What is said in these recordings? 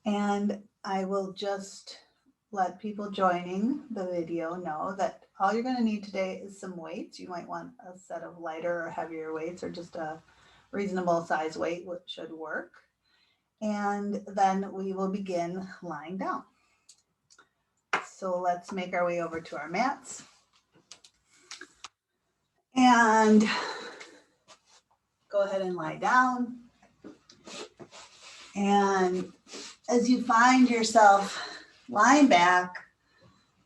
And I will just let people joining the video know that all you're going to need today is some weights. You might want a set of lighter or heavier weights, or just a reasonable size weight should work. And then we will begin lying down. So let's make our way over to our mats. And go ahead and lie down. And as you find yourself lying back,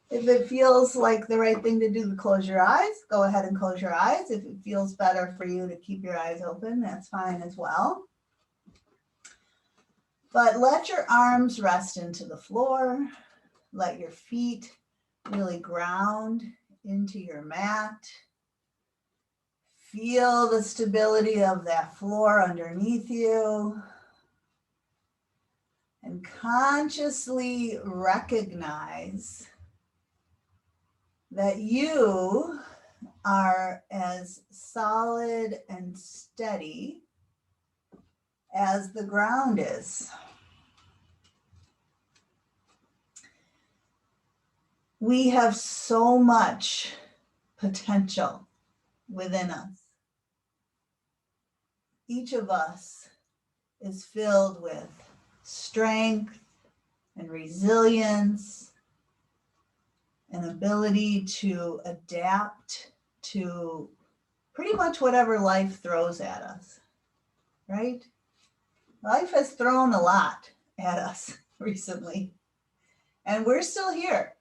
if it feels like the right thing to do to close your eyes, go ahead and close your eyes. If it feels better for you to keep your eyes open, that's fine as well. But let your arms rest into the floor. Let your feet really ground into your mat. Feel the stability of that floor underneath you. And consciously recognize that you are as solid and steady as the ground is. We have so much potential within us. Each of us is filled with strength and resilience, an ability to adapt to pretty much whatever life throws at us, right? Life has thrown a lot at us recently, and we're still here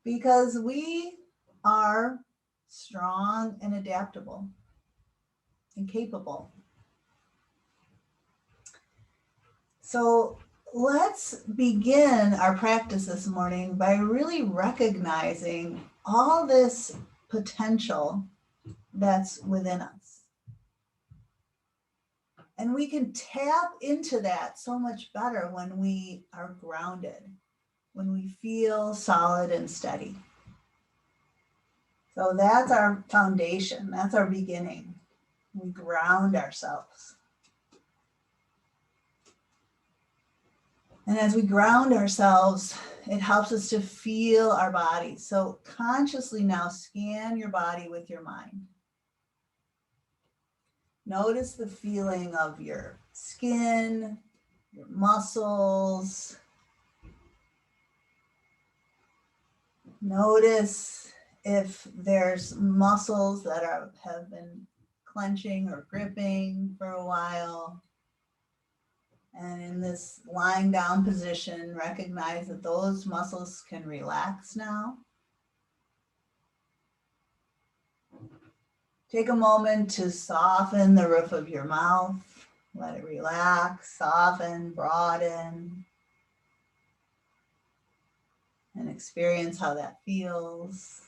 because we are strong and adaptable and capable. So let's begin our practice this morning by really recognizing all this potential that's within us. And we can tap into that so much better when we are grounded, when we feel solid and steady. So that's our foundation, that's our beginning. We ground ourselves. And as we ground ourselves, it helps us to feel our body. So consciously now scan your body with your mind. Notice the feeling of your skin, your muscles. Notice if there's muscles that have been clenching or gripping for a while. And in this lying down position, recognize that those muscles can relax now. Take a moment to soften the roof of your mouth. Let it relax, soften, broaden, and experience how that feels.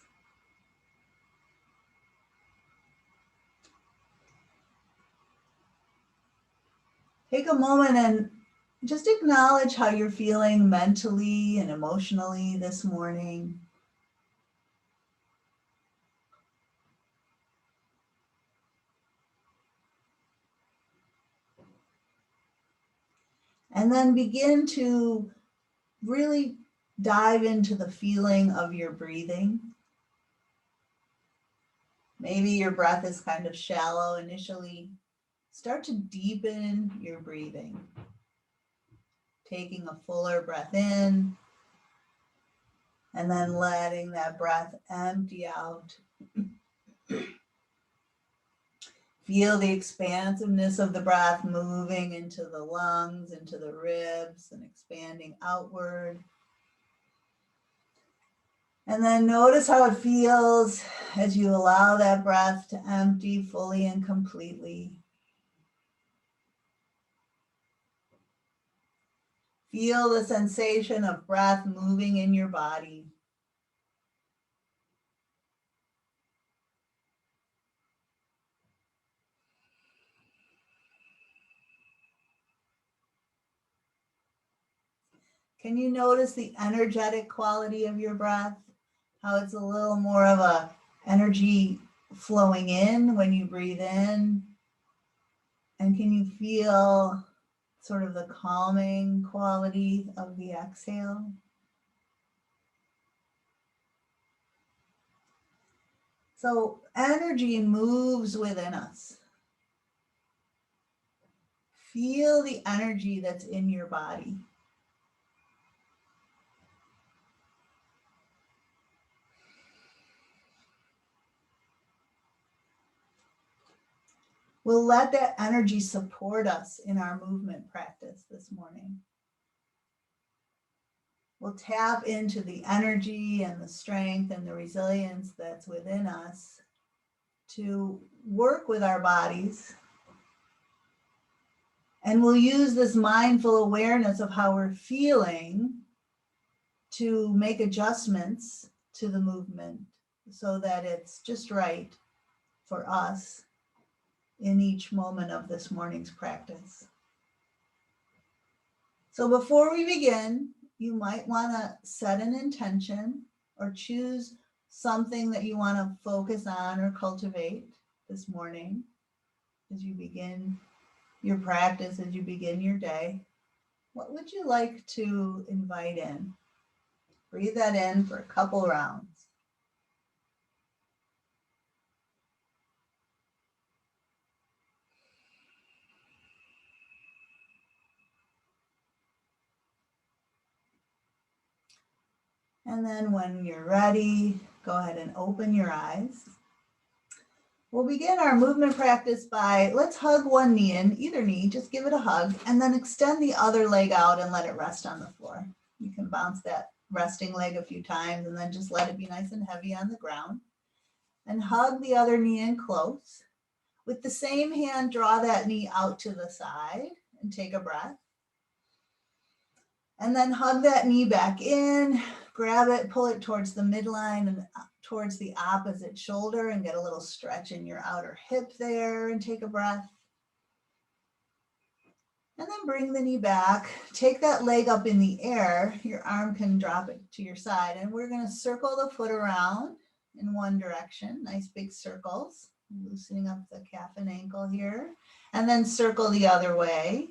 Take a moment and just acknowledge how you're feeling mentally and emotionally this morning. And then begin to really dive into the feeling of your breathing. Maybe your breath is kind of shallow initially. Start to deepen your breathing. Taking a fuller breath in, and then letting that breath empty out. Feel the expansiveness of the breath moving into the lungs, into the ribs, and expanding outward. And then notice how it feels as you allow that breath to empty fully and completely. Feel the sensation of breath moving in your body. Can you notice the energetic quality of your breath? How it's a little more of a energy flowing in when you breathe in? And can you feel sort of the calming quality of the exhale. So energy moves within us. Feel the energy that's in your body. We'll let that energy support us in our movement practice this morning. We'll tap into the energy and the strength and the resilience that's within us to work with our bodies. And we'll use this mindful awareness of how we're feeling to make adjustments to the movement so that it's just right for us in each moment of this morning's practice. So before we begin, you might want to set an intention or choose something that you want to focus on or cultivate this morning as you begin your practice, as you begin your day. What would you like to invite in? Breathe that in for a couple rounds. And then when you're ready, go ahead and open your eyes. We'll begin our movement practice by, let's hug one knee in, either knee, just give it a hug, and then extend the other leg out and let it rest on the floor. You can bounce that resting leg a few times and then just let it be nice and heavy on the ground. And hug the other knee in close. With the same hand, draw that knee out to the side and take a breath. And then hug that knee back in, grab it, pull it towards the midline and towards the opposite shoulder and get a little stretch in your outer hip there and take a breath. And then bring the knee back, take that leg up in the air, your arm can drop it to your side, and we're gonna circle the foot around in one direction, nice big circles, loosening up the calf and ankle here, and then circle the other way,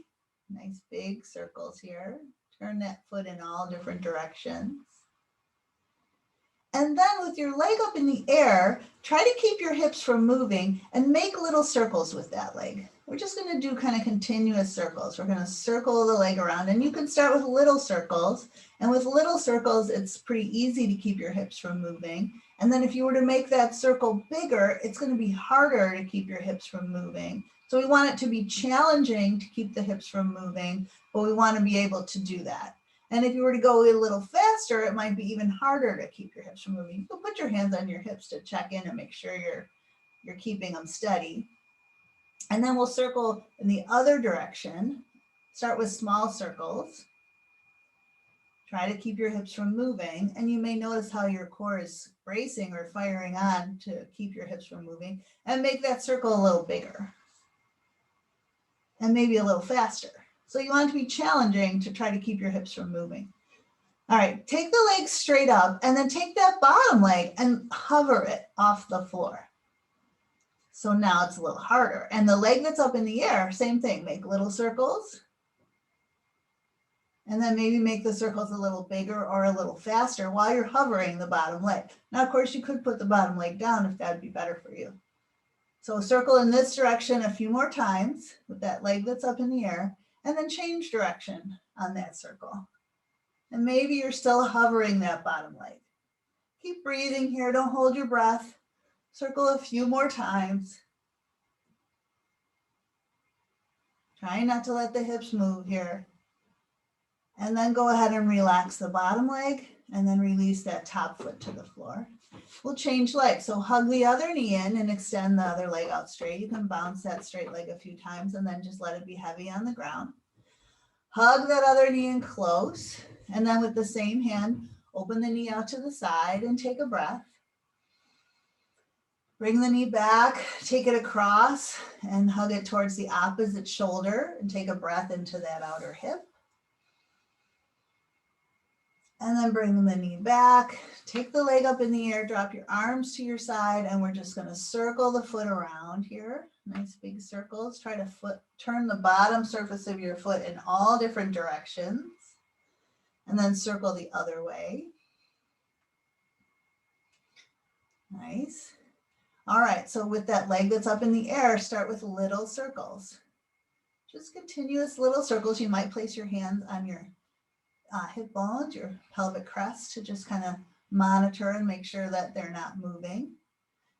nice big circles here. Turn that foot in all different directions. And then with your leg up in the air, try to keep your hips from moving and make little circles with that leg. We're just going to do kind of continuous circles. We're going to circle the leg around, and you can start with little circles. And with little circles, it's pretty easy to keep your hips from moving. And then if you were to make that circle bigger, it's going to be harder to keep your hips from moving. So we want it to be challenging to keep the hips from moving, but we want to be able to do that. And if you were to go a little faster, it might be even harder to keep your hips from moving. You can put your hands on your hips to check in and make sure you're keeping them steady. And then we'll circle in the other direction. Start with small circles. Try to keep your hips from moving. And you may notice how your core is bracing or firing on to keep your hips from moving. And make that circle a little bigger. And maybe a little faster. So you want it to be challenging to try to keep your hips from moving. All right, take the leg straight up and then take that bottom leg and hover it off the floor. So now it's a little harder. And the leg that's up in the air, same thing, make little circles. And then maybe make the circles a little bigger or a little faster while you're hovering the bottom leg. Now, of course, you could put the bottom leg down if that would be better for you. So circle in this direction a few more times with that leg that's up in the air, and then change direction on that circle. And maybe you're still hovering that bottom leg. Keep breathing here, don't hold your breath. Circle a few more times. Try not to let the hips move here. And then go ahead and relax the bottom leg and then release that top foot to the floor. We'll change legs. So hug the other knee in and extend the other leg out straight. You can bounce that straight leg a few times and then just let it be heavy on the ground. Hug that other knee in close. And then with the same hand, open the knee out to the side and take a breath. Bring the knee back, take it across and hug it towards the opposite shoulder and take a breath into that outer hip. And then bring the knee back, take the leg up in the air, drop your arms to your side, and we're just going to circle the foot around here. Nice big circles. Try to turn the bottom surface of your foot in all different directions. And then circle the other way. Nice. All right, so with that leg that's up in the air, start with little circles. Just continuous little circles. You might place your hands on your hip bones, your pelvic crest, to just kind of monitor and make sure that they're not moving.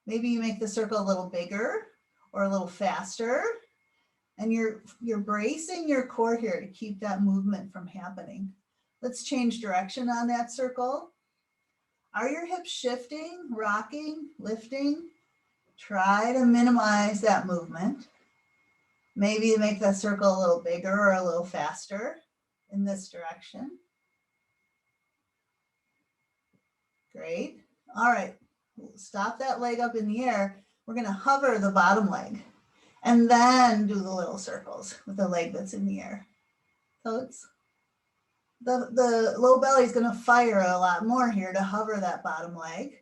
Maybe you make the circle a little bigger or a little faster, and you're bracing your core here to keep that movement from happening. Let's change direction on that circle. Are your hips shifting, rocking, lifting? Try to minimize that movement. Maybe make that circle a little bigger or a little faster in this direction. Great. All right, stop that leg up in the air. We're going to hover the bottom leg and then do the little circles with the leg that's in the air. So it's the low belly is going to fire a lot more here to hover that bottom leg.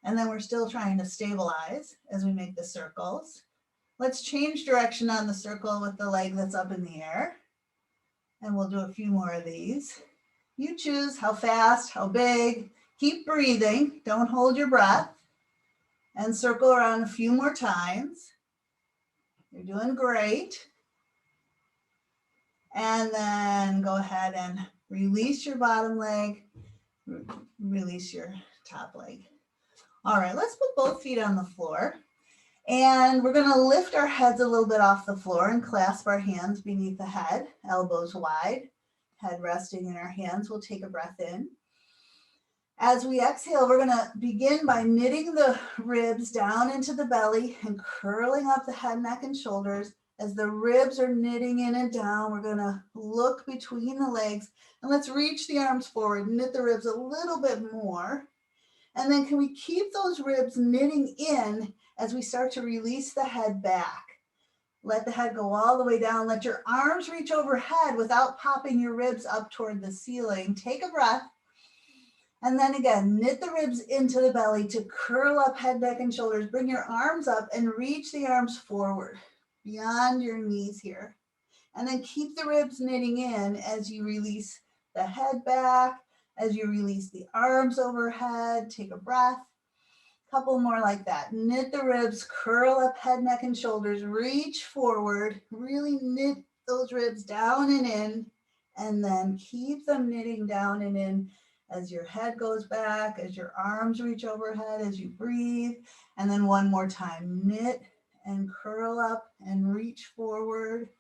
And then we're still trying to stabilize as we make the circles. Let's change direction on the circle with the leg that's up in the air. And we'll do a few more of these. You choose how fast, how big. Keep breathing. Don't hold your breath. And circle around a few more times. You're doing great. And then go ahead and release your bottom leg. Release your top leg. All right, let's put both feet on the floor. And we're going to lift our heads a little bit off the floor and clasp our hands beneath the head, elbows wide, head resting in our hands. We'll take a breath in. As we exhale, we're going to begin by knitting the ribs down into the belly and curling up the head, neck, and shoulders. As the ribs are knitting in and down, we're going to look between the legs, and let's reach the arms forward, knit the ribs a little bit more. And then can we keep those ribs knitting in as we start to release the head back? Let the head go all the way down. Let your arms reach overhead without popping your ribs up toward the ceiling. Take a breath. And then again, knit the ribs into the belly to curl up head, neck, and shoulders. Bring your arms up and reach the arms forward beyond your knees here. And then keep the ribs knitting in as you release the head back, as you release the arms overhead. Take a breath. Couple more like that. Knit the ribs, curl up head, neck, and shoulders. Reach forward. Really knit those ribs down and in. And then keep them knitting down and in as your head goes back, as your arms reach overhead, as you breathe. And then one more time. Knit and curl up and reach forward.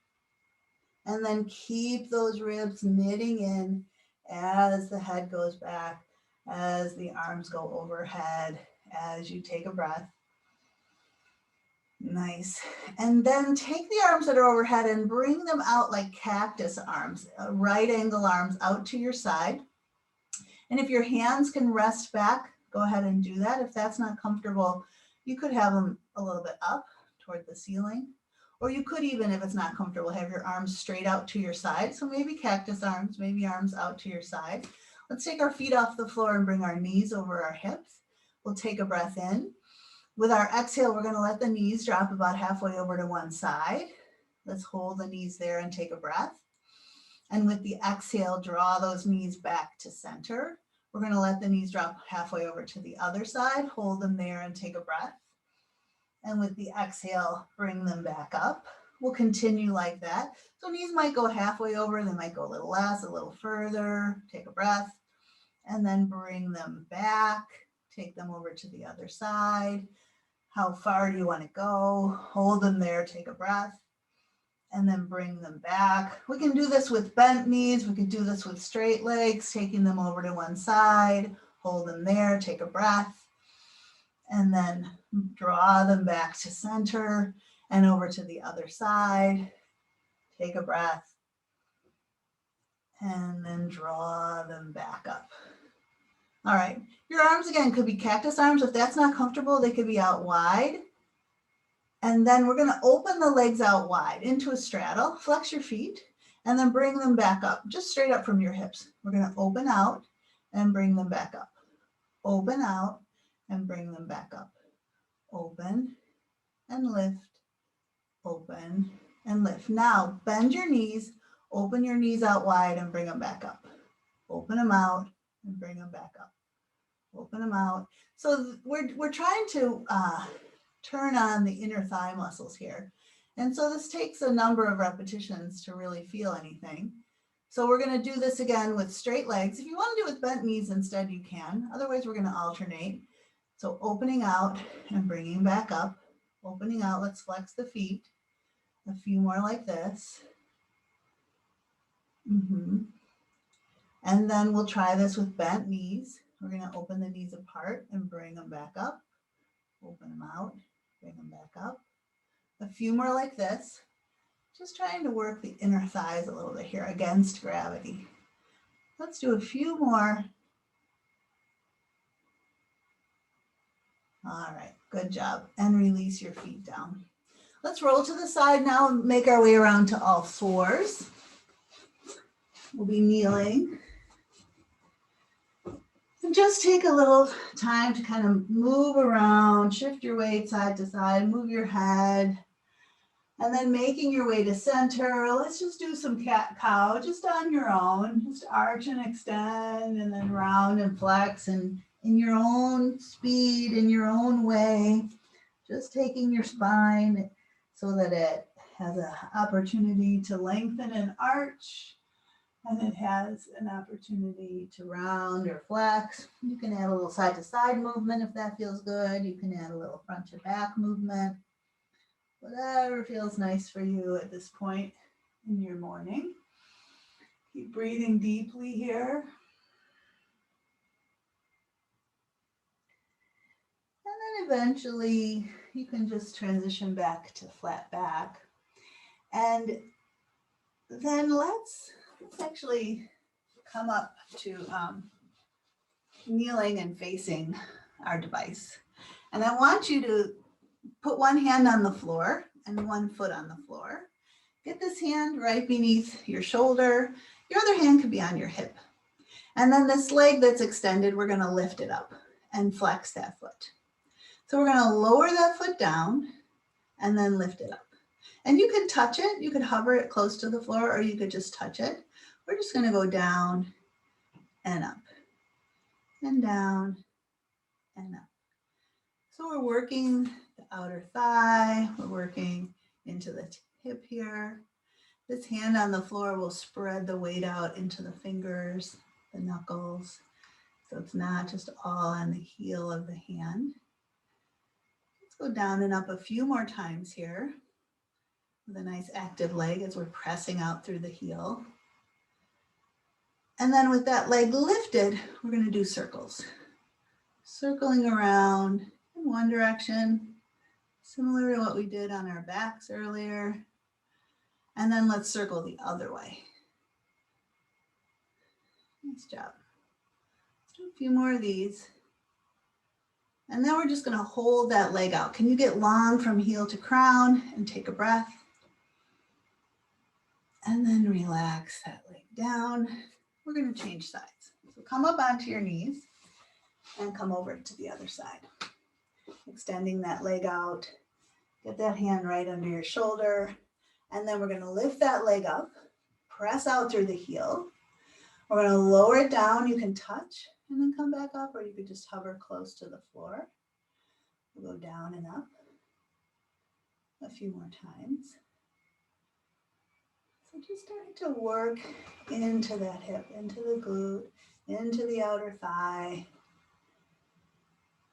And then keep those ribs knitting in as the head goes back, as the arms go overhead, as you take a breath. Nice. And then take the arms that are overhead and bring them out like cactus arms, right angle arms out to your side. And if your hands can rest back, go ahead and do that. If that's not comfortable, you could have them a little bit up toward the ceiling. Or you could even, if it's not comfortable, have your arms straight out to your side. So maybe cactus arms, maybe arms out to your side. Let's take our feet off the floor and bring our knees over our hips. We'll take a breath in. With our exhale, we're going to let the knees drop about halfway over to one side. Let's hold the knees there and take a breath. And with the exhale, draw those knees back to center. We're going to let the knees drop halfway over to the other side. Hold them there and take a breath. And with the exhale, bring them back up. We'll continue like that. So knees might go halfway over, they might go a little less, a little further. Take a breath. And then bring them back. Take them over to the other side. How far do you want to go? Hold them there, take a breath. And then bring them back. We can do this with bent knees. We can do this with straight legs, taking them over to one side. Hold them there, take a breath. And then draw them back to center and over to the other side. Take a breath. And then draw them back up. All right, your arms again could be cactus arms. If that's not comfortable, they could be out wide. And then we're gonna open the legs out wide into a straddle, flex your feet, and then bring them back up, just straight up from your hips. We're gonna open out and bring them back up. Open out and bring them back up. Open and lift open, and lift. Now bend your knees, open your knees out wide and bring them back up. Open them out and bring them back up. Open them out. So we're trying to turn on the inner thigh muscles here. And so this takes a number of repetitions to really feel anything. So we're going to do this again with straight legs. If you want to do it with bent knees instead, you can. Otherwise, we're going to alternate. So opening out and bringing back up. Opening out, let's flex the feet. A few more like this. And then we'll try this with bent knees. We're going to open the knees apart and bring them back up. Open them out, bring them back up. A few more like this. Just trying to work the inner thighs a little bit here against gravity. Let's do a few more. All right, good job. And release your feet down. Let's roll to the side now and make our way around to all fours. We'll be kneeling. And just take a little time to kind of move around, shift your weight side to side, move your head. And then making your way to center, let's just do some cat-cow just on your own. Just arch and extend and then round and flex and in your own speed, in your own way. Just taking your spine so that it has an opportunity to lengthen and arch. And it has an opportunity to round or flex. You can add a little side to side movement if that feels good. You can add a little front to back movement. Whatever feels nice for you at this point in your morning. Keep breathing deeply here. And then eventually you can just transition back to flat back. And then let's actually come up to kneeling and facing our device. And I want you to put one hand on the floor and one foot on the floor. Get this hand right beneath your shoulder. Your other hand could be on your hip. And then this leg that's extended, we're going to lift it up and flex that foot. So we're going to lower that foot down and then lift it up. And you could touch it. You could hover it close to the floor or you could just touch it. We're just going to go down and up and down and up. So we're working the outer thigh. We're working into the hip here. This hand on the floor will spread the weight out into the fingers, the knuckles. So it's not just all on the heel of the hand. Let's go down and up a few more times here with a nice active leg as we're pressing out through the heel. And then with that leg lifted, we're going to do circles. Circling around in one direction, similar to what we did on our backs earlier. And then let's circle the other way. Nice job. Let's do a few more of these. And then we're just going to hold that leg out. Can you get long from heel to crown and take a breath? And then relax that leg down. We're going to change sides. So come up onto your knees and come over to the other side. Extending that leg out. Get that hand right under your shoulder. And then we're going to lift that leg up. Press out through the heel. We're going to lower it down. You can touch and then come back up, or you could just hover close to the floor. We'll go down and up a few more times. So just starting to work into that hip, into the glute, into the outer thigh.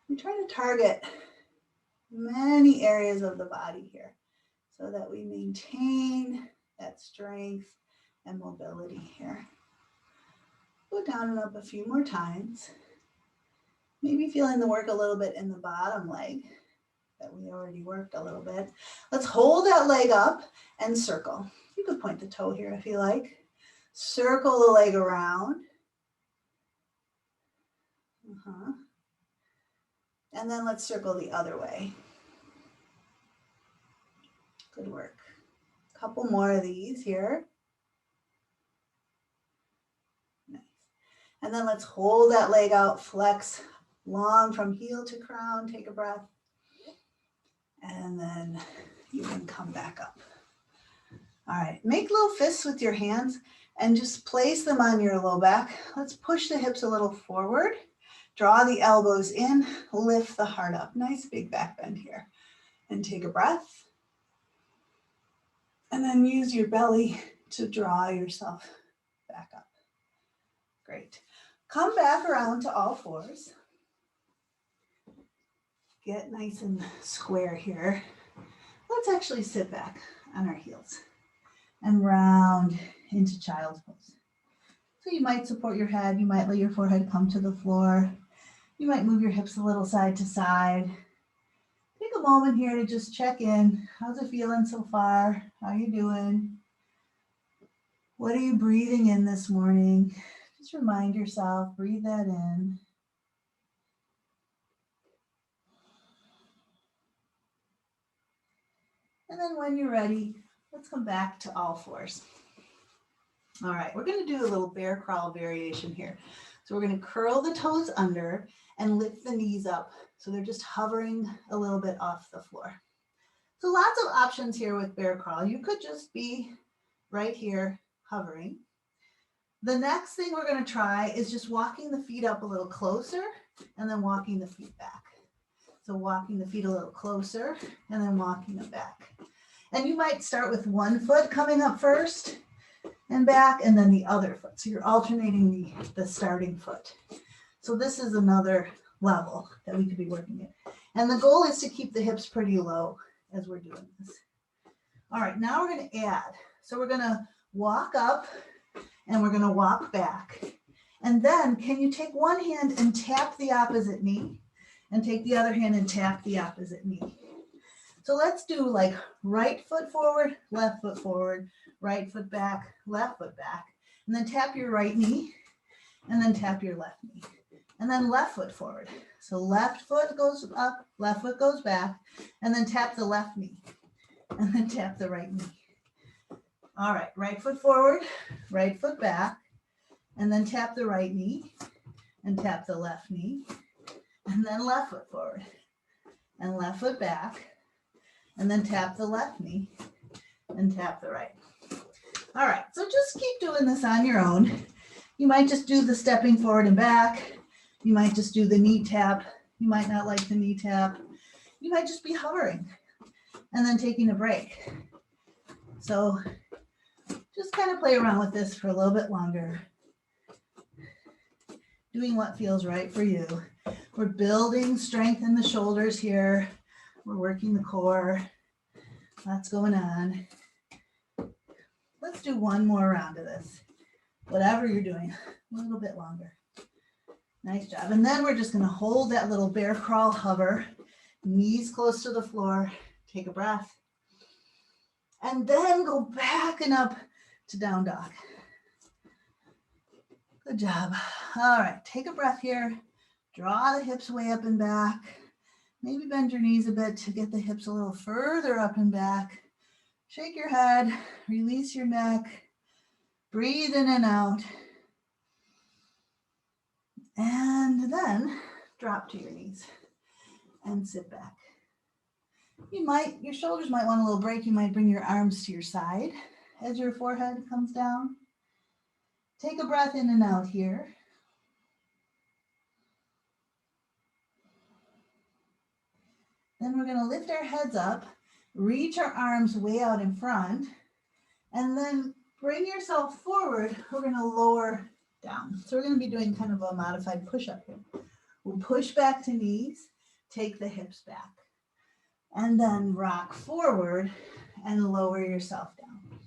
We try to target many areas of the body here so that we maintain that strength and mobility here. Go down and up a few more times. Maybe feeling the work a little bit in the bottom leg that we already worked a little bit. Let's hold that leg up and circle. You could point the toe here if you like. Circle the leg around. And then let's circle the other way. Good work. A couple more of these here. Nice. And then let's hold that leg out, flex long from heel to crown. Take a breath. And then you can come back up. All right, make little fists with your hands and just place them on your low back. Let's push the hips a little forward. Draw the elbows in, lift the heart up. Nice big back bend here. And take a breath. And then use your belly to draw yourself back up. Great. Come back around to all fours. Get nice and square here. Let's actually sit back on our heels and round into child's pose. So you might support your head, you might let your forehead come to the floor. You might move your hips a little side to side. Take a moment here to just check in. How's it feeling so far? How you doing? What are you breathing in this morning? Just remind yourself, breathe that in. And then when you're ready, let's come back to all fours. All right, we're going to do a little bear crawl variation here. So we're going to curl the toes under and lift the knees up so they're just hovering a little bit off the floor. So lots of options here with bear crawl. You could just be right here hovering. The next thing we're going to try is just walking the feet up a little closer and then walking the feet back. So walking the feet a little closer and then walking them back. And you might start with one foot coming up first and back and then the other foot. So you're alternating the starting foot. So this is another level that we could be working at. And the goal is to keep the hips pretty low as we're doing this. All right, now we're going to add. So we're going to walk up and we're going to walk back. And then can you take one hand and tap the opposite knee and take the other hand and tap the opposite knee. So let's do like right foot forward, right foot back, left foot back, and then tap your right knee and then tap your left knee. And then left foot forward. So left foot goes up, left foot goes back, and then tap the left knee and then tap the right knee. All right, right foot forward, right foot back, and then tap the right knee and tap the left knee, and then left foot forward and left foot back, and then tap the left knee and tap the right. All right, so just keep doing this on your own. You might just do the stepping forward and back. You might just do the knee tap. You might not like the knee tap. You might just be hovering and then taking a break. So just kind of play around with this for a little bit longer. Doing what feels right for you. We're building strength in the shoulders here. We're working the core. Lots going on. Let's do one more round of this. Whatever you're doing, a little bit longer. Nice job. And then we're just going to hold that little bear crawl hover, knees close to the floor. Take a breath. And then go back and up to down dog. Good job. All right, take a breath here. Draw the hips way up and back. Maybe bend your knees a bit to get the hips a little further up and back. Shake your head, release your neck. Breathe in and out. And then drop to your knees and sit back. Your shoulders might want a little break. You might bring your arms to your side as your forehead comes down. Take a breath in and out here. Then we're going to lift our heads up, reach our arms way out in front, and then bring yourself forward. We're going to lower down. So we're going to be doing kind of a modified push-up here. We'll push back to knees, take the hips back, and then rock forward and lower yourself down.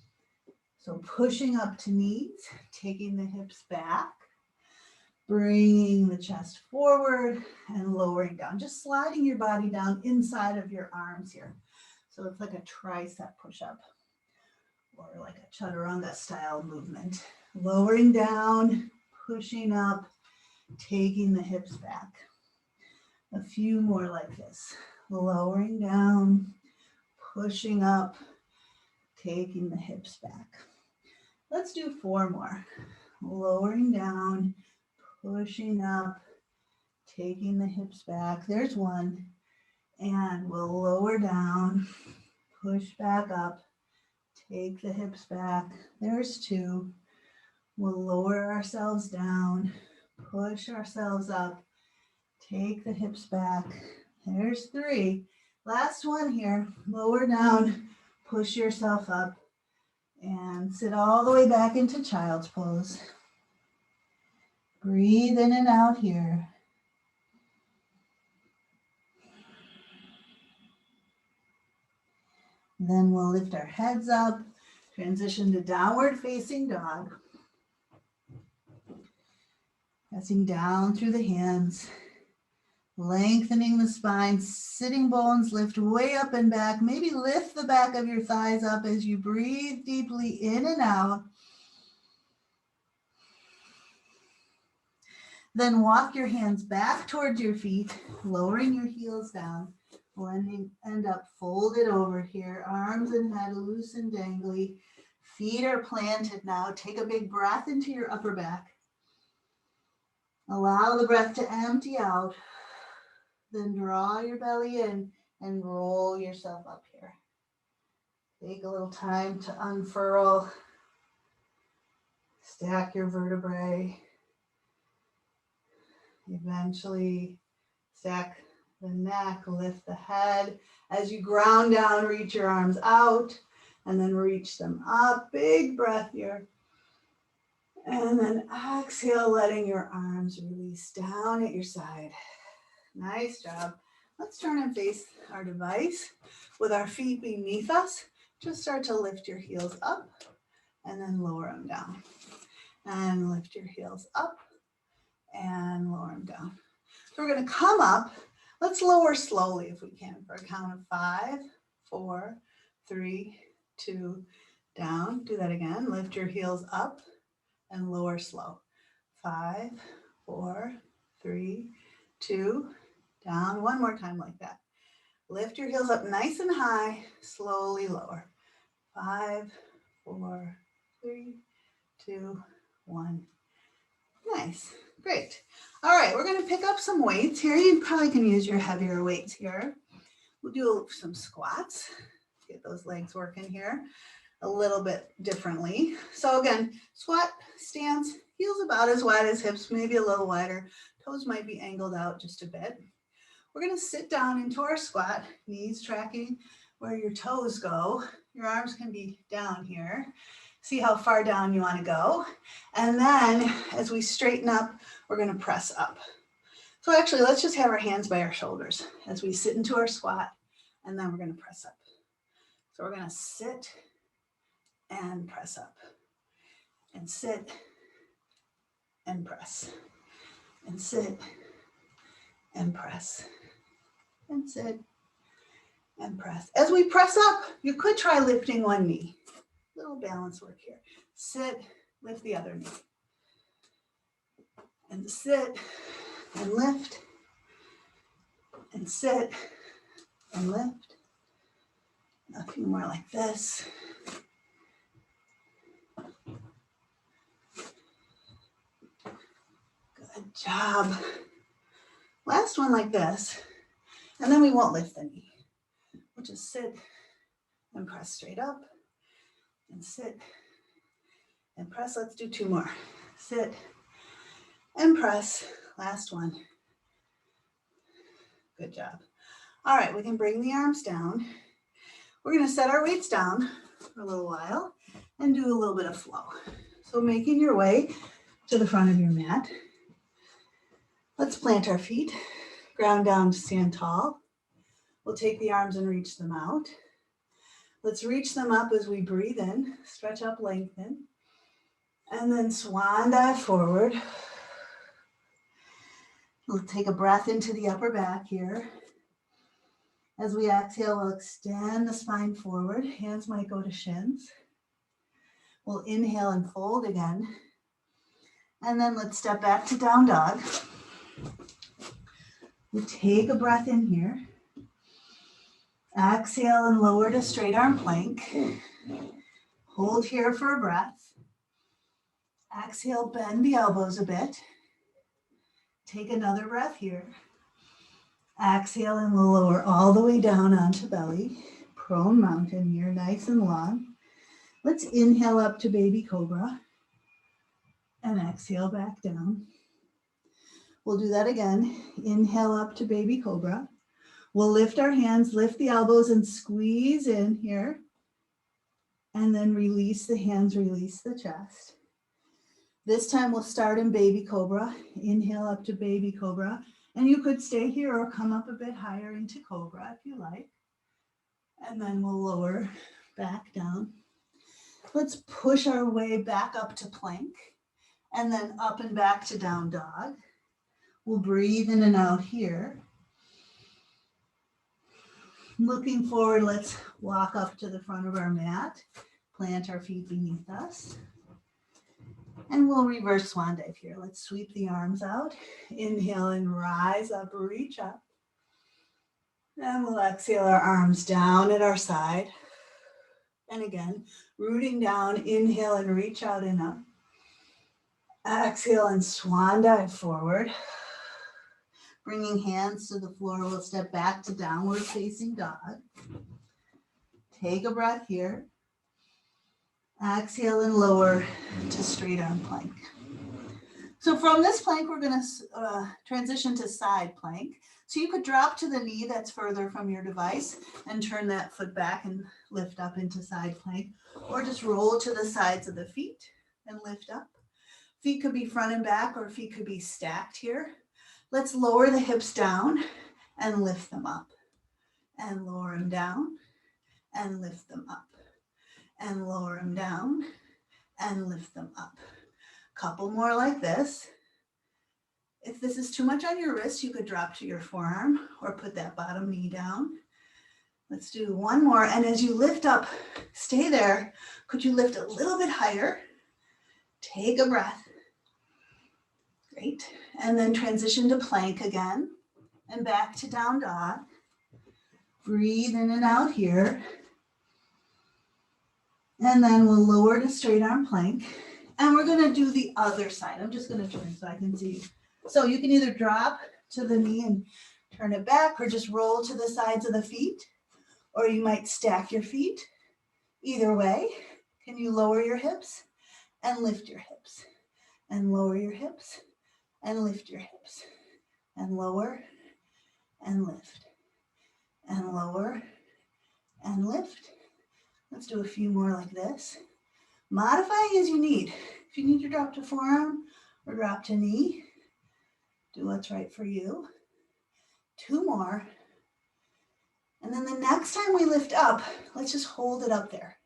So pushing up to knees, taking the hips back, bringing the chest forward and lowering down, just sliding your body down inside of your arms here. So it's like a tricep push-up or like a chaturanga style movement. Lowering down, pushing up, taking the hips back. A few more like this. Lowering down, pushing up, taking the hips back. Let's do 4 more. Lowering down, pushing up, taking the hips back. There's 1. And we'll lower down, push back up, take the hips back. There's 2. We'll lower ourselves down, push ourselves up, take the hips back. There's 3. Last one here, lower down, push yourself up, and sit all the way back into child's pose. Breathe in and out here. Then we'll lift our heads up, transition to downward facing dog. Pressing down through the hands, lengthening the spine, sitting bones lift way up and back. Maybe lift the back of your thighs up as you breathe deeply in and out. Then walk your hands back towards your feet, lowering your heels down, blending, end up folded over here, arms and head loose and dangly. Feet are planted now. Take a big breath into your upper back. Allow the breath to empty out. Then draw your belly in and roll yourself up here. Take a little time to unfurl. Stack your vertebrae. Eventually stack the neck, lift the head. As you ground down, reach your arms out and then reach them up. Big breath here. And then exhale, letting your arms release down at your side. Nice job. Let's turn and face our device with our feet beneath us. Just start to lift your heels up and then lower them down. And lift your heels up and lower them down. So we're going to come up. Let's lower slowly if we can for a count of 5, 4, 3, 2, down. Do that again. Lift your heels up and lower slow. 5, 4, 3, 2, down. One more time like that. Lift your heels up nice and high, slowly lower. 5, 4, 3, 2, 1. Nice, great. All right, we're gonna pick up some weights here. You probably can use your heavier weights here. We'll do some squats. Get those legs working here a little bit differently. So again, squat, stance, heels about as wide as hips, maybe a little wider. Toes might be angled out just a bit. We're gonna sit down into our squat, knees tracking where your toes go. Your arms can be down here. See how far down you wanna go. And then as we straighten up, we're gonna press up. So actually, let's just have our hands by our shoulders as we sit into our squat, and then we're gonna press up. So we're gonna sit and press up, and sit and press, and sit and press, and sit and press. As we press up, you could try lifting one knee. Little balance work here. Sit, lift the other knee. And sit and lift, and sit and lift. A few more like this. Good job. Last one like this. And then we won't lift the knee. We'll just sit and press straight up, and sit and press. Let's do 2 more. Sit and press. Last one. Good job. All right, we can bring the arms down. We're going to set our weights down for a little while and do a little bit of flow. So making your way to the front of your mat. Let's plant our feet, ground down to stand tall. We'll take the arms and reach them out. Let's reach them up as we breathe in, stretch up, lengthen, and then swan dive forward. We'll take a breath into the upper back here. As we exhale, we'll extend the spine forward. Hands might go to shins. We'll inhale and fold again. And then let's step back to down dog. We take a breath in here. Exhale and lower to straight arm plank. Hold here for a breath. Exhale, bend the elbows a bit. Take another breath here. Exhale and we'll lower all the way down onto belly. prone mountain here, nice and long. Let's inhale up to baby cobra and exhale back down. We'll do that again. Inhale up to baby cobra. We'll lift our hands, lift the elbows and squeeze in here. And then release the hands, release the chest. This time we'll start in baby cobra. Inhale up to baby cobra. And you could stay here or come up a bit higher into cobra if you like. And then we'll lower back down. Let's push our way back up to plank and then up and back to down dog. We'll breathe in and out here. Looking forward, let's walk up to the front of our mat, plant our feet beneath us. And we'll reverse swan dive here. Let's sweep the arms out. Inhale and rise up, reach up. And we'll exhale our arms down at our side. And again, rooting down, inhale and reach out and up. Exhale and swan dive forward. Bringing hands to the floor, we'll step back to downward facing dog. Take a breath here. Exhale and lower to straight arm plank. So from this plank, we're going to transition to side plank. So you could drop to the knee that's further from your device and turn that foot back and lift up into side plank, or just roll to the sides of the feet and lift up. Feet could be front and back, or feet could be stacked here. Let's lower the hips down and lift them up, and lower them down and lift them up, and lower them down and lift them up. Couple more like this. If this is too much on your wrist, you could drop to your forearm or put that bottom knee down. Let's do one more. And as you lift up, stay there. Could you lift a little bit higher? Take a breath. Great. And then transition to plank again and back to down dog. Breathe in and out here. And then we'll lower to straight arm plank. And we're going to do the other side. I'm just going to turn so I can see. So you can either drop to the knee and turn it back, or just roll to the sides of the feet, or you might stack your feet. Either way, can you lower your hips and lift your hips, and lower your hips and lift your hips, and lower and lift, and lower and lift. Let's do a few more like this. Modifying as you need. If you need to drop to forearm or drop to knee, do what's right for you. Two more. And then the next time we lift up, let's just hold it up there.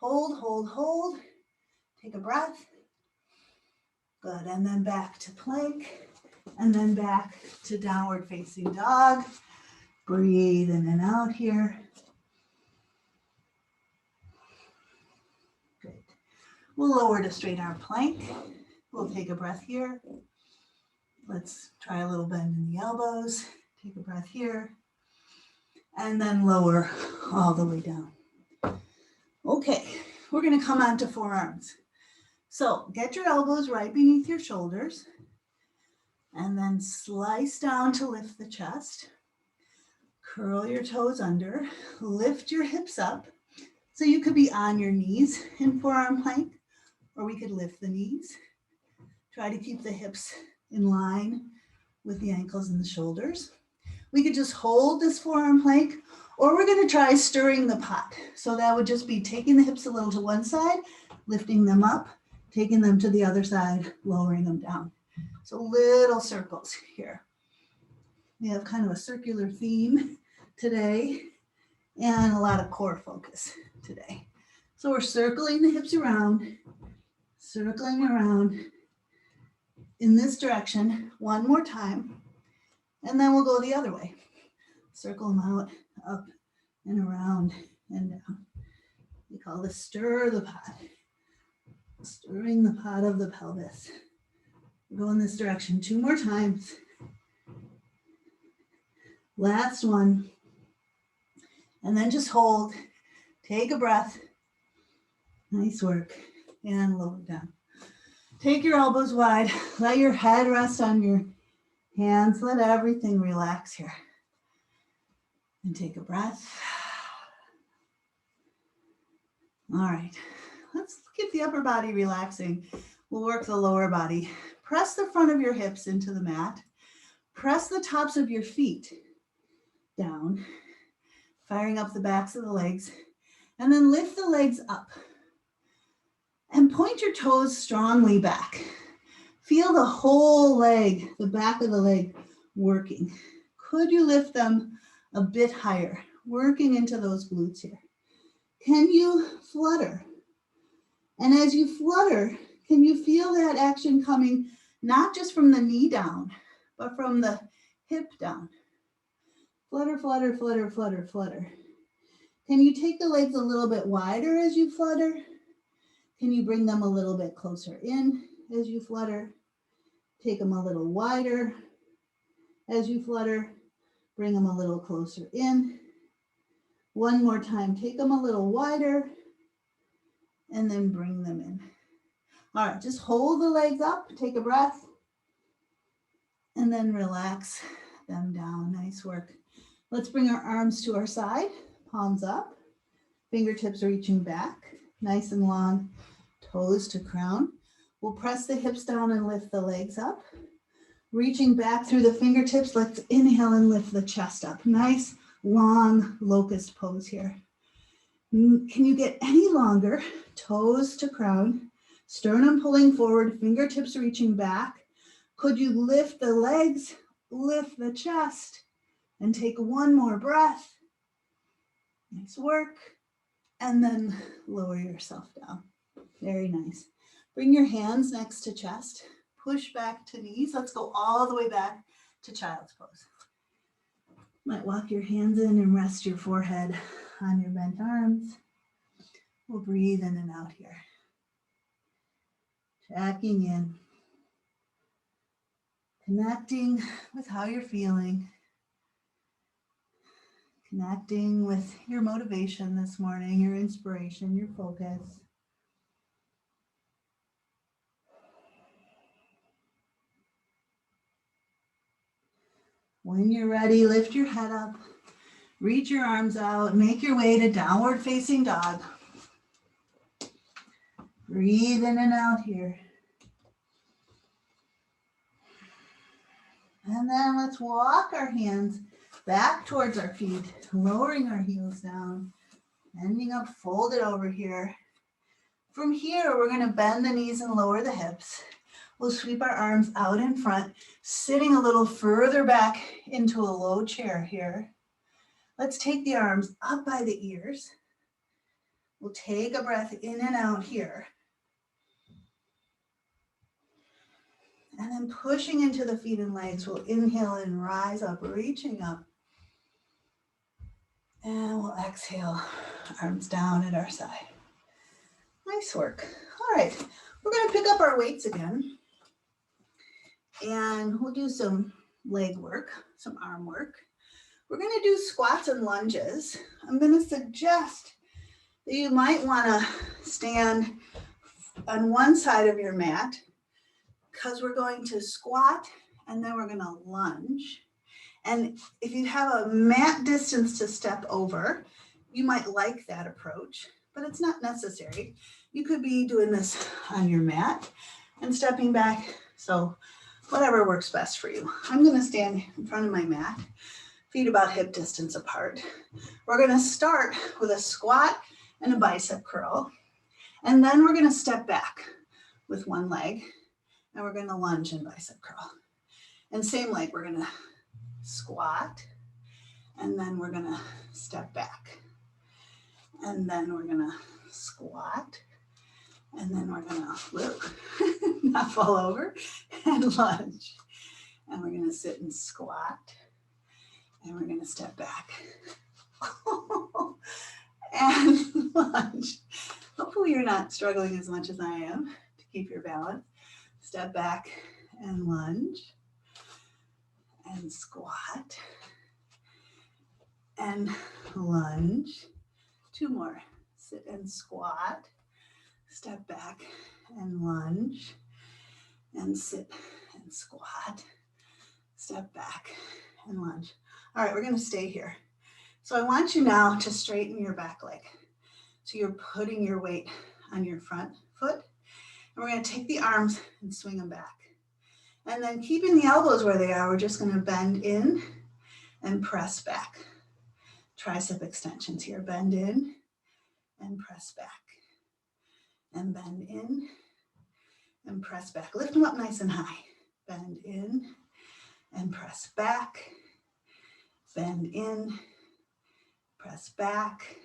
Hold, hold, hold. Take a breath. Good. And then back to plank. And then back to downward facing dog. Breathe in and out here. Good. We'll lower to straight arm plank. We'll take a breath here. Let's try a little bend in the elbows. Take a breath here. And then lower all the way down. Okay, we're going to come on to forearms. So get your elbows right beneath your shoulders. And then slice down to lift the chest. Curl your toes under. Lift your hips up. So you could be on your knees in forearm plank, or we could lift the knees. Try to keep the hips in line with the ankles and the shoulders. We could just hold this forearm plank, or we're going to try stirring the pot. So that would just be taking the hips a little to one side, lifting them up, taking them to the other side, lowering them down. So little circles here. We have kind of a circular theme today and a lot of core focus today. So we're circling the hips around, circling around in this direction one more time, and then we'll go the other way. Circle them out, up and around and down. We call this stir the pot. Stirring the pot of the pelvis. Go in this direction two more times. Last one. And then just hold. Take a breath. Nice work. And lower down. Take your elbows wide. Let your head rest on your hands. Let everything relax here. And take a breath. All right, let's get the upper body relaxing. We'll work the lower body. Press the front of your hips into the mat. Press the tops of your feet down, firing up the backs of the legs, and then lift the legs up. And point your toes strongly back. Feel the whole leg, the back of the leg working. Could you lift them a bit higher, working into those glutes here? Can you flutter? And as you flutter, can you feel that action coming not just from the knee down, but from the hip down? Flutter, flutter, flutter, flutter, flutter. Can you take the legs a little bit wider as you flutter? Can you bring them a little bit closer in as you flutter? Take them a little wider as you flutter. Bring them a little closer in. One more time, take them a little wider and then bring them in. All right, just hold the legs up, take a breath, and then relax them down. Nice work. Let's bring our arms to our side, palms up, fingertips reaching back, nice and long, toes to crown. We'll press the hips down and lift the legs up. Reaching back through the fingertips, let's inhale and lift the chest up. Nice, long locust pose here. Can you get any longer? Toes to crown, sternum pulling forward, fingertips reaching back. Could you lift the legs, lift the chest, and take one more breath? Nice work. And then lower yourself down. Very nice. Bring your hands next to chest. Push back to knees. Let's go all the way back to child's pose. Might walk your hands in and rest your forehead on your bent arms. We'll breathe in and out here. Checking in. Connecting with how you're feeling. Connecting with your motivation this morning, your inspiration, your focus. When you're ready, lift your head up, reach your arms out, make your way to downward facing dog. Breathe in and out here. And then let's walk our hands back towards our feet, lowering our heels down, ending up folded over here. From here, we're going to bend the knees and lower the hips. We'll sweep our arms out in front, sitting a little further back into a low chair here. Let's take the arms up by the ears. We'll take a breath in and out here. And then pushing into the feet and legs, we'll inhale and rise up, reaching up. And we'll exhale, arms down at our side. Nice work. All right, we're going to pick up our weights again. And we'll do some leg work, some arm work. We're going to do squats and lunges. I'm going to suggest that you might want to stand on one side of your mat because we're going to squat and then we're going to lunge. And if you have a mat distance to step over, you might like that approach, but it's not necessary. You could be doing this on your mat and stepping back. So whatever works best for you. I'm going to stand in front of my mat, feet about hip distance apart. We're going to start with a squat and a bicep curl. And then we're going to step back with one leg and we're going to lunge and bicep curl. And same leg, we're going to squat and then we're going to step back. And then we're going to squat and then we're going to not fall over and lunge. And we're going to sit and squat and we're going to step back and lunge. Hopefully you're not struggling as much as I am to keep your balance. Step back and lunge and squat and lunge. Two more. Sit and squat, step back and lunge, and sit and squat, step back and lunge. All right, we're going to stay here. So I want you now to straighten your back leg. So you're putting your weight on your front foot. And we're going to take the arms and swing them back. And then keeping the elbows where they are, we're just going to bend in and press back. Tricep extensions here. Bend in and press back. And bend in and press back. Lift them up nice and high. Bend in and press back. Bend in, press back,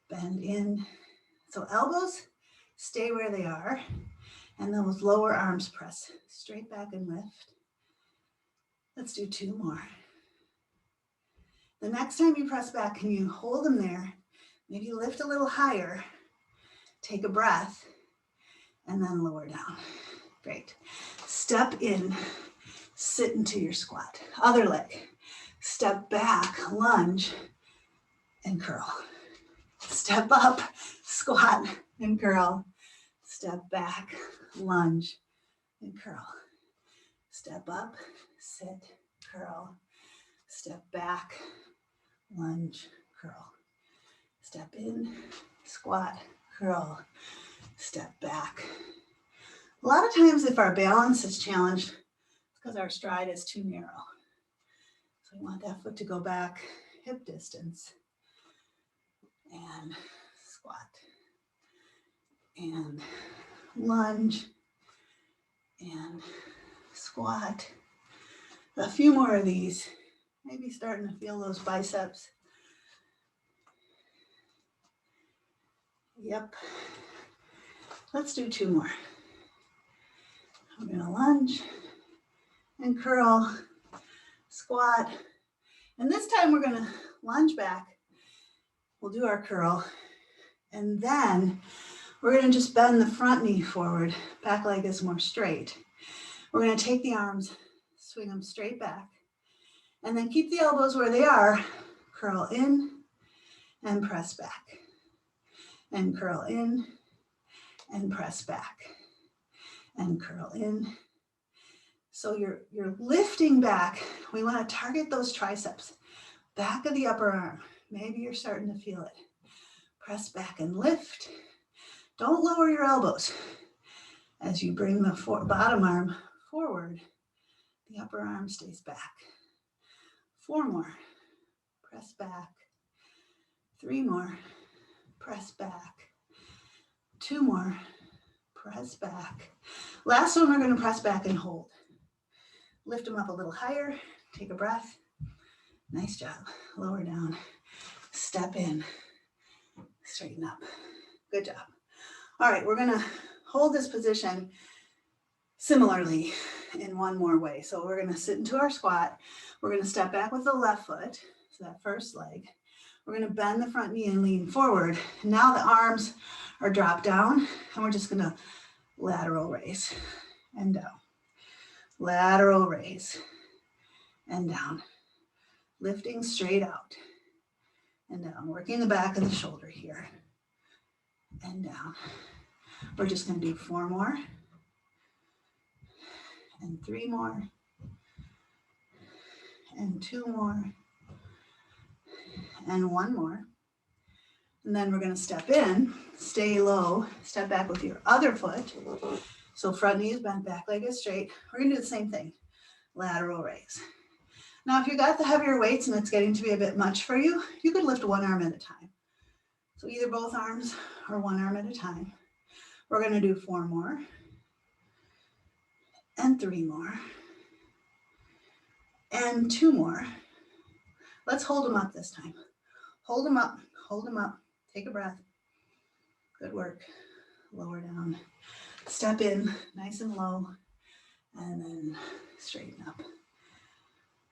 bend in. So elbows stay where they are, and those lower arms press straight back and lift. Let's do 2 more. The next time you press back, can you hold them there? Maybe lift a little higher, take a breath, and then lower down. Great. Step in, sit into your squat. Other leg. Step back, lunge, and curl. Step up, squat, and curl. Step back, lunge, and curl. Step up, sit, curl. Step back, lunge, curl. Step in, squat, curl. Step back. A lot of times if our balance is challenged, it's because our stride is too narrow. So we want that foot to go back hip distance. And squat. And lunge. And squat. A few more of these. Maybe starting to feel those biceps. Yep. Let's do 2 more. We're going to lunge and curl, squat. And this time we're going to lunge back. We'll do our curl. And then we're going to just bend the front knee forward. Back leg is more straight. We're going to take the arms, swing them straight back. And then keep the elbows where they are. Curl in and press back. And curl in and press back. And curl in. So you're lifting back. We want to target those triceps. Back of the upper arm. Maybe you're starting to feel it. Press back and lift. Don't lower your elbows. As you bring the bottom arm forward, the upper arm stays back. 4 more. Press back. 3 more. Press back. 2 more. Press back. Last one, we're going to press back and hold. Lift them up a little higher. Take a breath. Nice job. Lower down. Step in. Straighten up. Good job. All right, we're going to hold this position similarly in one more way. So we're going to sit into our squat. We're going to step back with the left foot, so that first leg. We're going to bend the front knee and lean forward. Now the arms are dropped down, and we're just going to lateral raise and down. Lateral raise and down. Lifting straight out and down. Working the back of the shoulder here and down. We're just going to do 4 more and 3 more and 2 more and 1 more. And then we're going to step in, stay low, step back with your other foot. So front knee is bent, back leg is straight. We're going to do the same thing, lateral raise. Now, if you got the heavier weights and it's getting to be a bit much for you, you could lift 1 arm at a time. So either both arms or 1 arm at a time. We're going to do 4 more and 3 more and 2 more. Let's hold them up this time. Hold them up, hold them up. Take a breath. Good work. Lower down. Step in nice and low and then straighten up.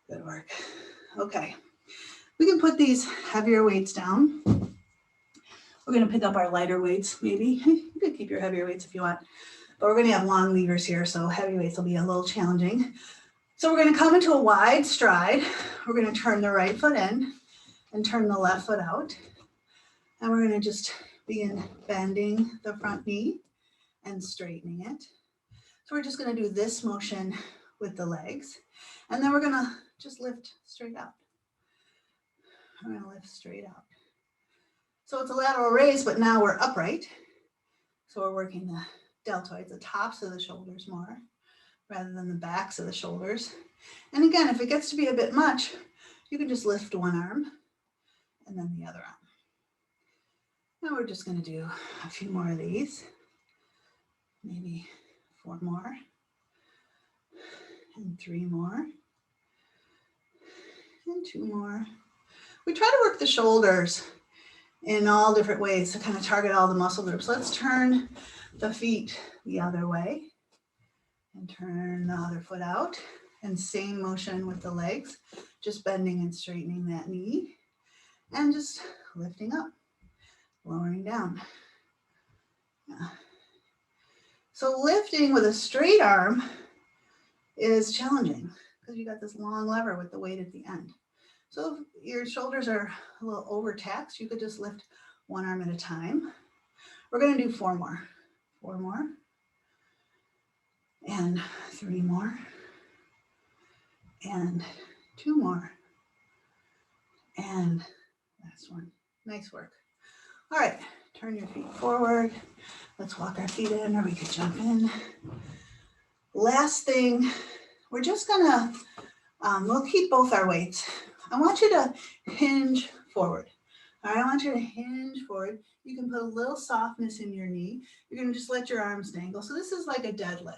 Good work. Okay. We can put these heavier weights down. We're going to pick up our lighter weights maybe. You could keep your heavier weights if you want. But we're going to have long levers here, so heavy weights will be a little challenging. So we're going to come into a wide stride. We're going to turn the right foot in and turn the left foot out. And we're going to just begin bending the front knee and straightening it. So we're just going to do this motion with the legs. And then we're going to just lift straight out. We're going to lift straight out. So it's a lateral raise, but now we're upright. So we're working the deltoids, the tops of the shoulders more rather than the backs of the shoulders. And again, if it gets to be a bit much, you can just lift one arm and then the other arm. Now we're just going to do a few more of these, maybe 4 more, and 3 more, and 2 more. We try to work the shoulders in all different ways to kind of target all the muscle groups. Let's turn the feet the other way and turn the other foot out, and same motion with the legs, just bending and straightening that knee and just lifting up, lowering down. Yeah. So lifting with a straight arm is challenging because you got this long lever with the weight at the end. So if your shoulders are a little overtaxed, you could just lift one arm at a time. We're going to do 4 more. 4 more. And 3 more. And 2 more. And last one. Nice work. All right, turn your feet forward. Let's walk our feet in, or we could jump in. Last thing, we're just gonna, we'll keep both our weights. I want you to hinge forward. All right, I want you to hinge forward. You can put a little softness in your knee. You're gonna just let your arms dangle. So this is like a deadlift,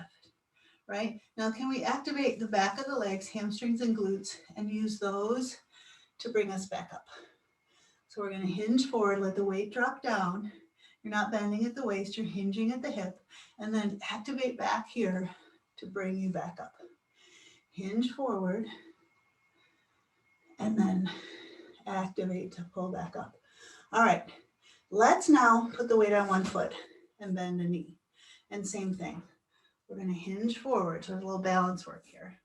right? Now, can we activate the back of the legs, hamstrings and glutes, and use those to bring us back up? So we're going to hinge forward, let the weight drop down. You're not bending at the waist, you're hinging at the hip, and then activate back here to bring you back up. Hinge forward, and then activate to pull back up. All right, let's now put the weight on one foot and bend a knee. And same thing. We're going to hinge forward, so there's a little balance work here.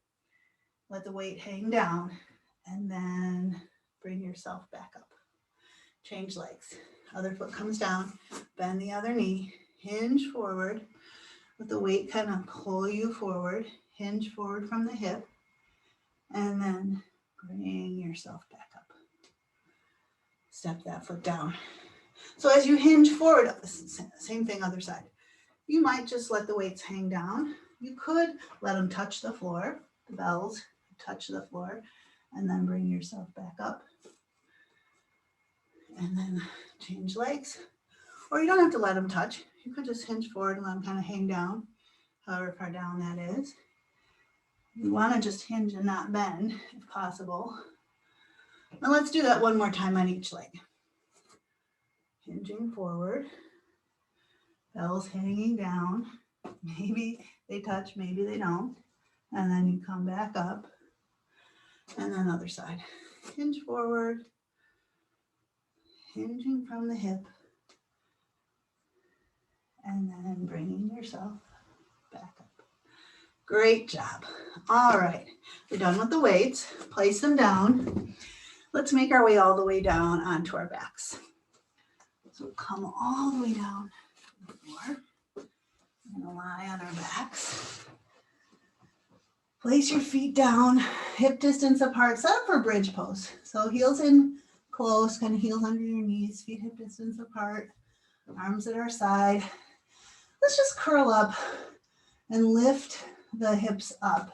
Let the weight hang down, and then bring yourself back up. Change legs. Other foot comes down, bend the other knee, hinge forward, let the weight kind of pull you forward, hinge forward from the hip, and then bring yourself back up. Step that foot down. So as you hinge forward, same thing other side. You might just let the weights hang down. You could let them touch the floor, the bells touch the floor, and then bring yourself back up. And then change legs. Or you don't have to let them touch. You could just hinge forward and let them kind of hang down, however far down that is. You want to just hinge and not bend if possible. And let's do that one more time on each leg. Hinging forward, bells hanging down. Maybe they touch, maybe they don't. And then you come back up. And then other side. Hinge forward, hinging from the hip, and then bringing yourself back up. Great job. All right, we're done with the weights. Place them down. Let's make our way all the way down onto our backs. So come all the way down to the floor. We're going to lie on our backs. Place your feet down, hip distance apart. Set up for bridge pose. So heels in close, kind of heels under your knees, feet hip distance apart, arms at our side. Let's just curl up and lift the hips up.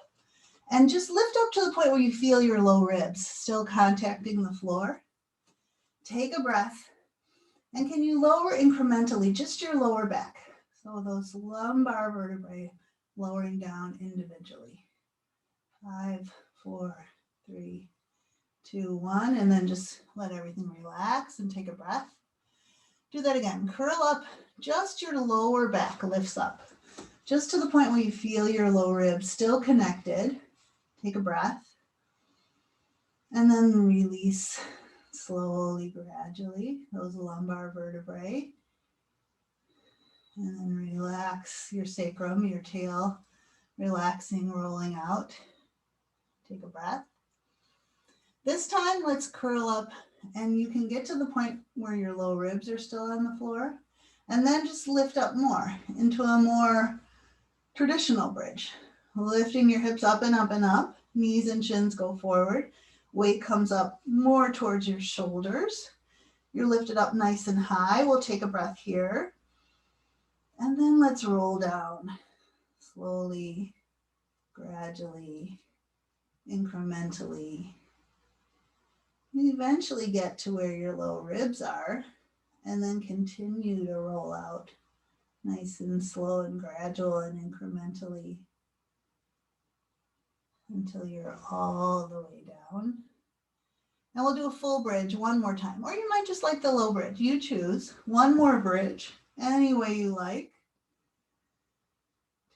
And just lift up to the point where you feel your low ribs still contacting the floor. Take a breath. And can you lower incrementally just your lower back? So those lumbar vertebrae lowering down individually. 5, 4, 3, 2, 1, and then just let everything relax and take a breath. Do that again. Curl up, just your lower back lifts up, just to the point where you feel your low ribs still connected. Take a breath. And then release slowly, gradually, those lumbar vertebrae. And then relax your sacrum, your tail, relaxing, rolling out. Take a breath. This time, let's curl up, and you can get to the point where your low ribs are still on the floor, and then just lift up more into a more traditional bridge. Lifting your hips up and up and up, knees and shins go forward, weight comes up more towards your shoulders, You're lifted up nice and high. We'll take a breath here. And then let's roll down slowly, gradually, incrementally. You eventually get to where your low ribs are, and then continue to roll out nice and slow and gradual and incrementally until you're all the way down. And we'll do a full bridge one more time, or you might just like the low bridge. You choose. One more bridge, any way you like.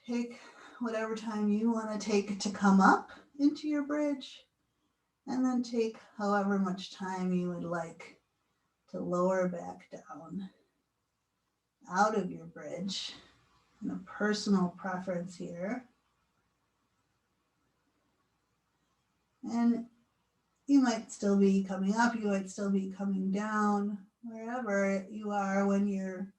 Take whatever time you want to take to come up into your bridge, and then take however much time you would like to lower back down out of your bridge. And a personal preference here. And you might still be coming up, you might still be coming down, wherever you are when you're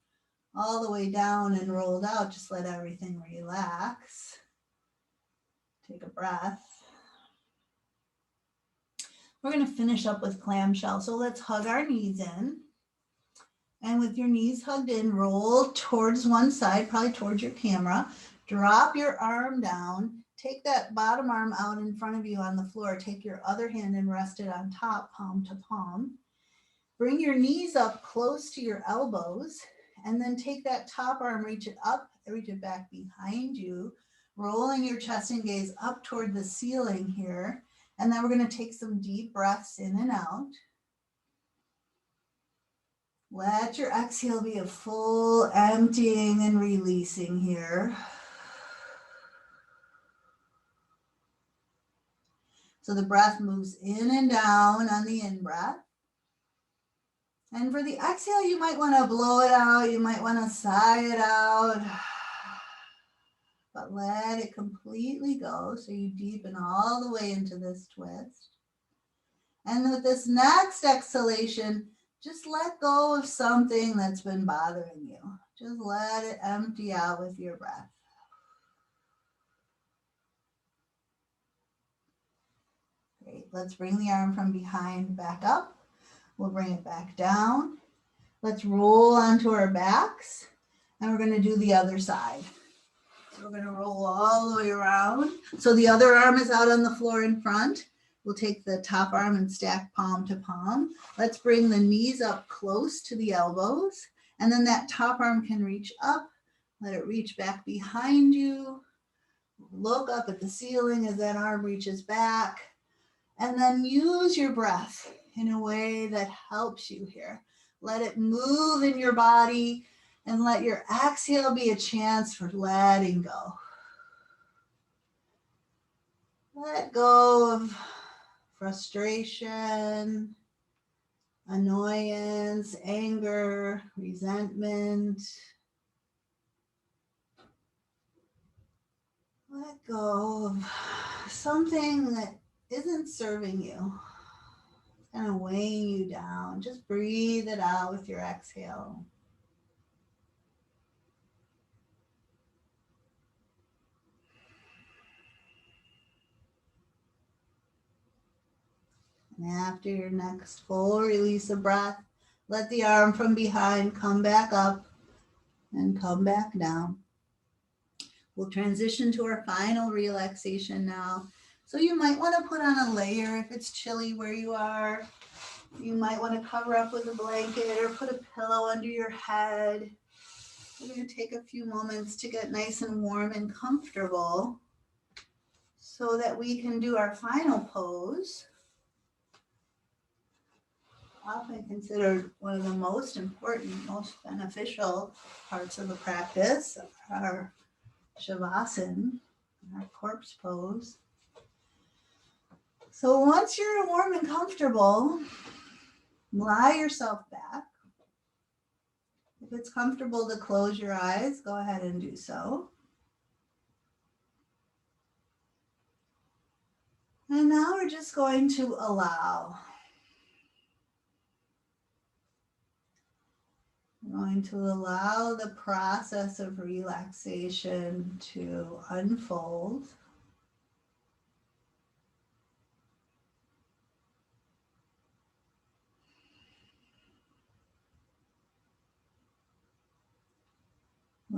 all the way down and rolled out. Just let everything relax. Take a breath. We're going to finish up with clamshell. So let's hug our knees in. And with your knees hugged in, roll towards one side, probably towards your camera. Drop your arm down. Take that bottom arm out in front of you on the floor. Take your other hand and rest it on top, palm to palm. Bring your knees up close to your elbows, and then take that top arm, reach it up, reach it back behind you, rolling your chest and gaze up toward the ceiling here. And then we're going to take some deep breaths in and out. Let your exhale be a full emptying and releasing here. So the breath moves in and down on the in-breath. And for the exhale, you might want to blow it out. You might want to sigh it out. But let it completely go so you deepen all the way into this twist. And with this next exhalation, just let go of something that's been bothering you. Just let it empty out with your breath. Great. Let's bring the arm from behind back up. We'll bring it back down. Let's roll onto our backs, and we're going to do the other side. So we're going to roll all the way around. So the other arm is out on the floor in front. We'll take the top arm and stack palm to palm. Let's bring the knees up close to the elbows, and then that top arm can reach up. Let it reach back behind you. Look up at the ceiling as that arm reaches back. And then use your breath in a way that helps you here. Let it move in your body, and let your exhale be a chance for letting go. Let go of frustration, annoyance, anger, resentment. Let go of something that isn't serving you. It's kind of weighing you down. Just breathe it out with your exhale. And after your next full release of breath, let the arm from behind come back up and come back down. We'll transition to our final relaxation now. So you might want to put on a layer if it's chilly where you are. You might want to cover up with a blanket or put a pillow under your head. We're going to take a few moments to get nice and warm and comfortable so that we can do our final pose. Often considered one of the most important, most beneficial parts of the practice, our Shavasana, our corpse pose. So once you're warm and comfortable, lie yourself back. If it's comfortable to close your eyes, go ahead and do so. And now we're just going to allow. We're going to allow the process of relaxation to unfold.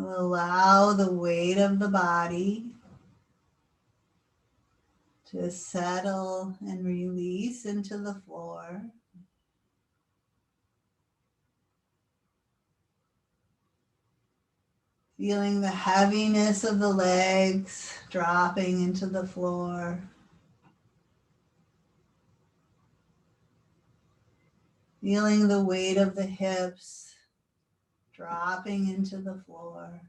We'll allow the weight of the body to settle and release into the floor. Feeling the heaviness of the legs dropping into the floor. Feeling the weight of the hips dropping into the floor.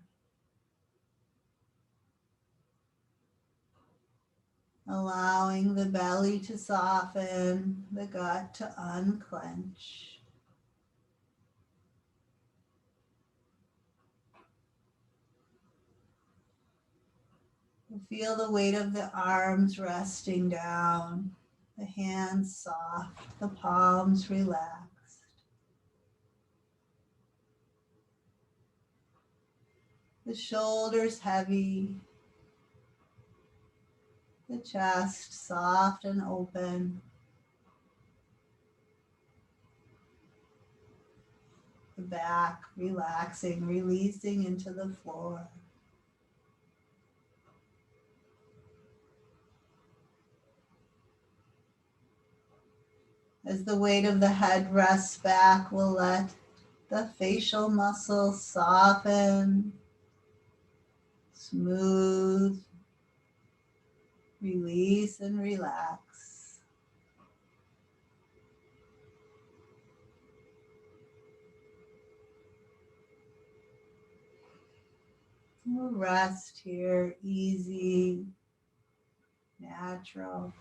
Allowing the belly to soften, the gut to unclench. Feel the weight of the arms resting down, the hands soft, the palms relaxed. The shoulders heavy, the chest soft and open. The back relaxing, releasing into the floor. As the weight of the head rests back, we'll let the facial muscles soften, smooth, release and relax. We'll rest here, easy, natural.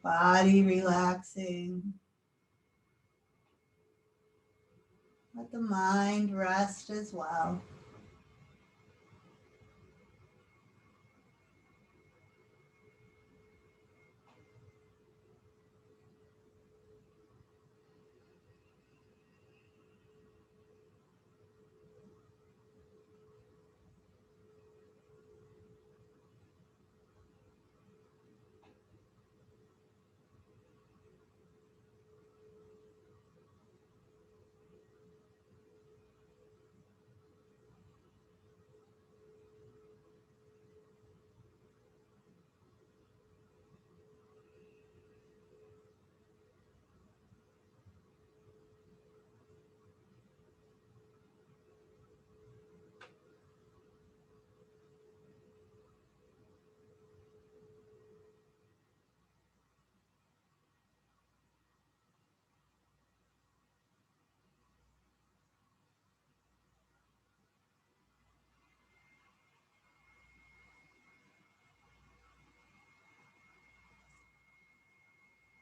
Body relaxing. Let the mind rest as well.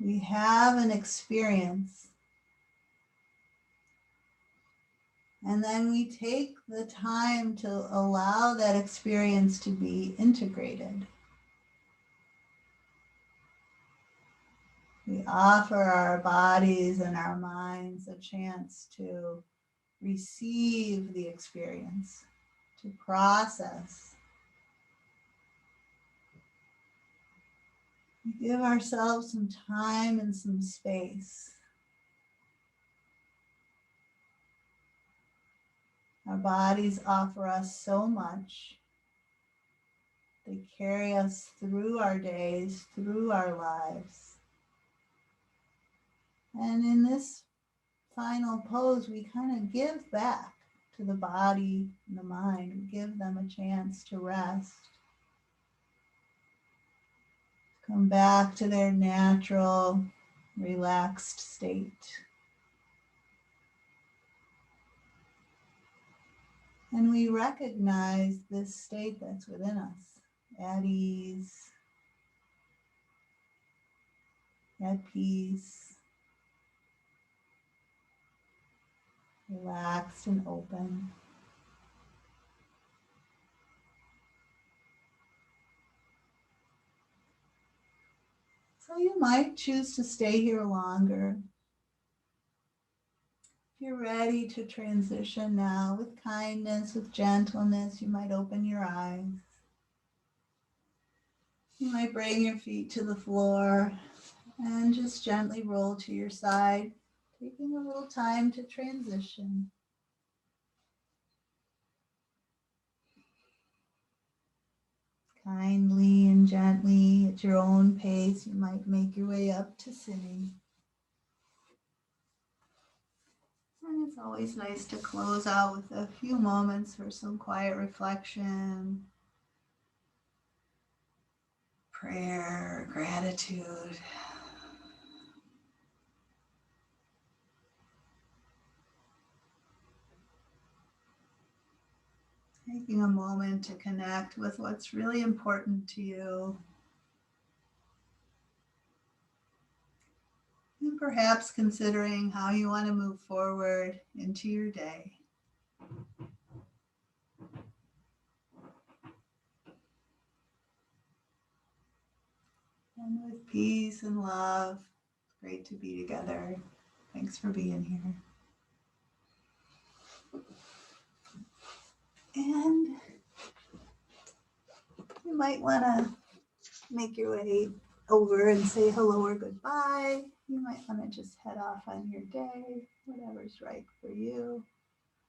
We have an experience, and then we take the time to allow that experience to be integrated. We offer our bodies and our minds a chance to receive the experience, to process. We give ourselves some time and some space. Our bodies offer us so much. They carry us through our days, through our lives. And in this final pose, we kind of give back to the body and the mind. We give them a chance to rest. Come back to their natural, relaxed state. And we recognize this state that's within us, at ease, at peace, relaxed and open. So you might choose to stay here longer. If you're ready to transition now with kindness, with gentleness, you might open your eyes. You might bring your feet to the floor and just gently roll to your side. Taking a little time to transition. Kindly and gently, at your own pace, you might make your way up to sitting. And it's always nice to close out with a few moments for some quiet reflection, prayer, gratitude. Taking a moment to connect with what's really important to you. And perhaps considering how you want to move forward into your day. And with peace and love, it's great to be together. Thanks for being here. And you might want to make your way over and say hello or goodbye. You might want to just head off on your day, whatever's right for you.